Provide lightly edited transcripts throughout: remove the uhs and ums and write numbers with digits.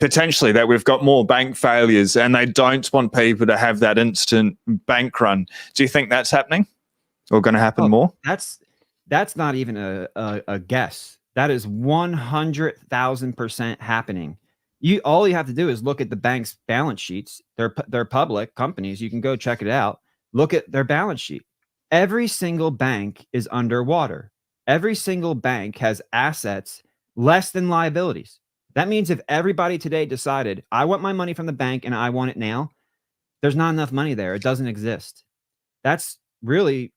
potentially that we've got more bank failures and they don't want people to have that instant bank run. Do you think that's happening or going to happen more? That's not even a guess. That is 100,000% happening. All you have to do is look at the bank's balance sheets. They're public companies. You can go check it out. Look at their balance sheet. Every single bank is underwater. Every single bank has assets less than liabilities. That means if everybody today decided, I want my money from the bank and I want it now, there's not enough money there. It doesn't exist. That's really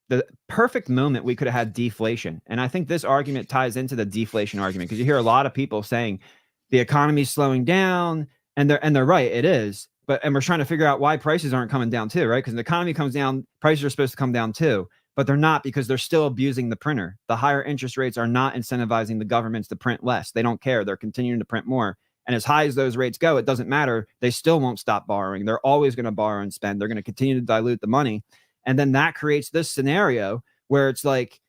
the perfect moment we could have had deflation. And I think this argument ties into the deflation argument, because you hear a lot of people saying the economy's slowing down, and they're right, it is. And we're trying to figure out why prices aren't coming down too, right? Because the economy comes down, prices are supposed to come down too. But they're not, because they're still abusing the printer. The higher interest rates are not incentivizing the governments to print less. They don't care. They're continuing to print more. And as high as those rates go, it doesn't matter. They still won't stop borrowing. They're always going to borrow and spend. They're going to continue to dilute the money. And then that creates this scenario where it's like,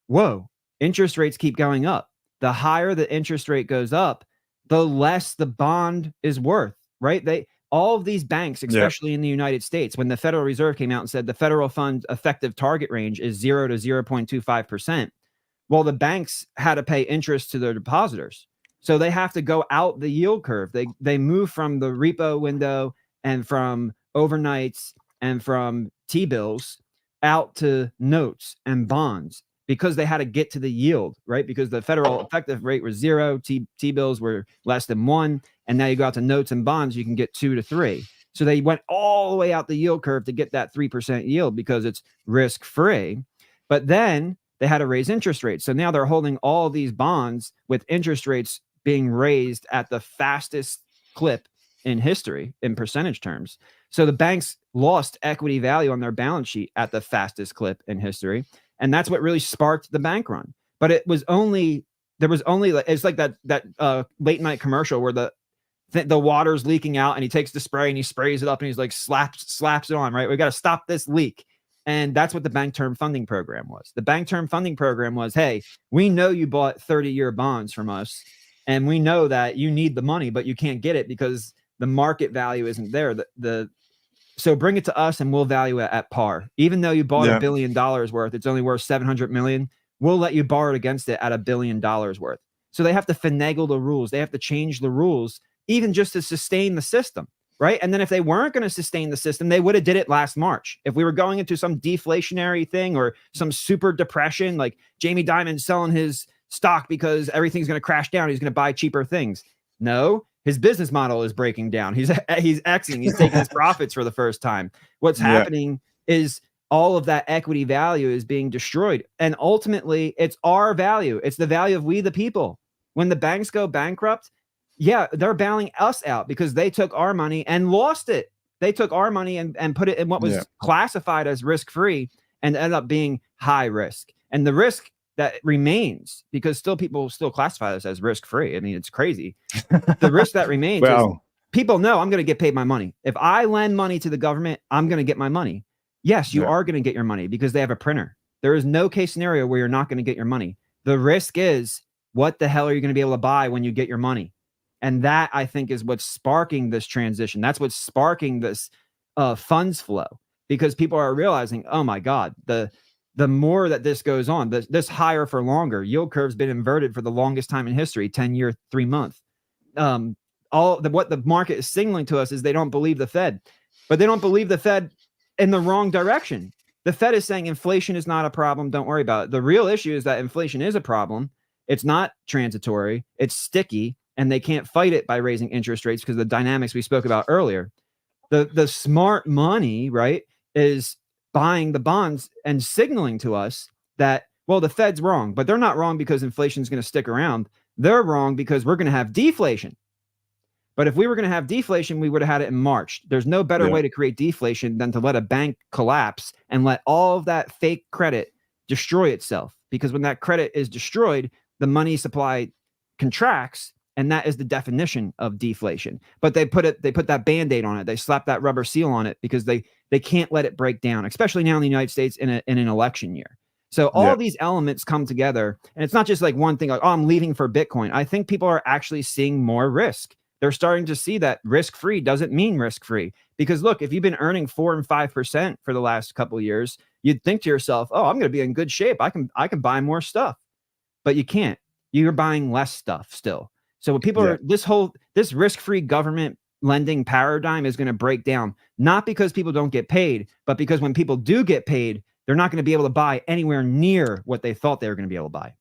whoa, interest rates keep going up. The higher the interest rate goes up, the less the bond is worth, right? All of these banks, especially in the United States, when the Federal Reserve came out and said the federal fund effective target range is 0 to 0.25%, well, the banks had to pay interest to their depositors. So they have to go out the yield curve. They move from the repo window and from overnights and from T-bills out to notes and bonds, because they had to get to the yield, right? Because the federal effective rate was 0, T-bills were less than 1, and now you go out to notes and bonds, you can get 2 to 3. So they went all the way out the yield curve to get that 3% yield because it's risk-free. But then they had to raise interest rates. So now they're holding all these bonds with interest rates being raised at the fastest clip in history in percentage terms. So the banks lost equity value on their balance sheet at the fastest clip in history. And that's what really sparked the bank run. But it's like that late night commercial where the water's leaking out and he takes the spray and he sprays it up and he's like slaps it on, right? We got to stop this leak. And that's what the bank term funding program was. The bank term funding program was, hey, we know you bought 30-year bonds from us, and we know that you need the money, but you can't get it because the market value isn't there. So bring it to us and we'll value it at par. Even though you bought $1 billion worth, it's only worth 700 million. We'll let you borrow it against it at $1 billion worth. So they have to finagle the rules. They have to change the rules, even just to sustain the system, right? And then if they weren't going to sustain the system, they would have did it last March. If we were going into some deflationary thing or some super depression, like Jamie Dimon selling his stock because everything's going to crash down, he's going to buy cheaper things. No. His business model is breaking down. He's exiting. He's taking his profits for the first time. What's happening is all of that equity value is being destroyed. And ultimately, it's our value. It's the value of we, the people. When the banks go bankrupt, they're bailing us out because they took our money and lost it. They took our money and put it in what was classified as risk-free and ended up being high risk. And the risk that remains, because people still classify this as risk-free. I mean, it's crazy. The risk that remains is people know I'm going to get paid my money. If I lend money to the government, I'm going to get my money. Yes, you are going to get your money because they have a printer. There is no case scenario where you're not going to get your money. The risk is, what the hell are you going to be able to buy when you get your money? And that, I think, is what's sparking this transition. That's what's sparking this funds flow, because people are realizing, oh my God, the more that this goes on, this higher for longer, yield curve's been inverted for the longest time in history, 10-year, 3-month. What the market is signaling to us is they don't believe the Fed, but they don't believe the Fed in the wrong direction. The Fed is saying inflation is not a problem. Don't worry about it. The real issue is that inflation is a problem. It's not transitory. It's sticky, and they can't fight it by raising interest rates because of the dynamics we spoke about earlier. The smart money, right, is buying the bonds and signaling to us that, well, the Fed's wrong, but they're not wrong because inflation is going to stick around. They're wrong because we're going to have deflation. But if we were going to have deflation, we would have had it in March. There's no better way to create deflation than to let a bank collapse and let all of that fake credit destroy itself. Because when that credit is destroyed, the money supply contracts, and that is the definition of deflation. But they put that Band-Aid on it. They slap that rubber seal on it because they can't let it break down, especially now in the United States in an election year. So all these elements come together, and it's not just like one thing, like, oh, I'm leaving for Bitcoin. I think people are actually seeing more risk. they're starting to see that risk-free doesn't mean risk-free. Because look, if you've been earning 4 and 5% for the last couple of years, you'd think to yourself, oh, I'm going to be in good shape. I can buy more stuff. But you can't. You're buying less stuff still. So when people are, this risk-free government lending paradigm is going to break down, not because people don't get paid, but because when people do get paid, they're not going to be able to buy anywhere near what they thought they were going to be able to buy.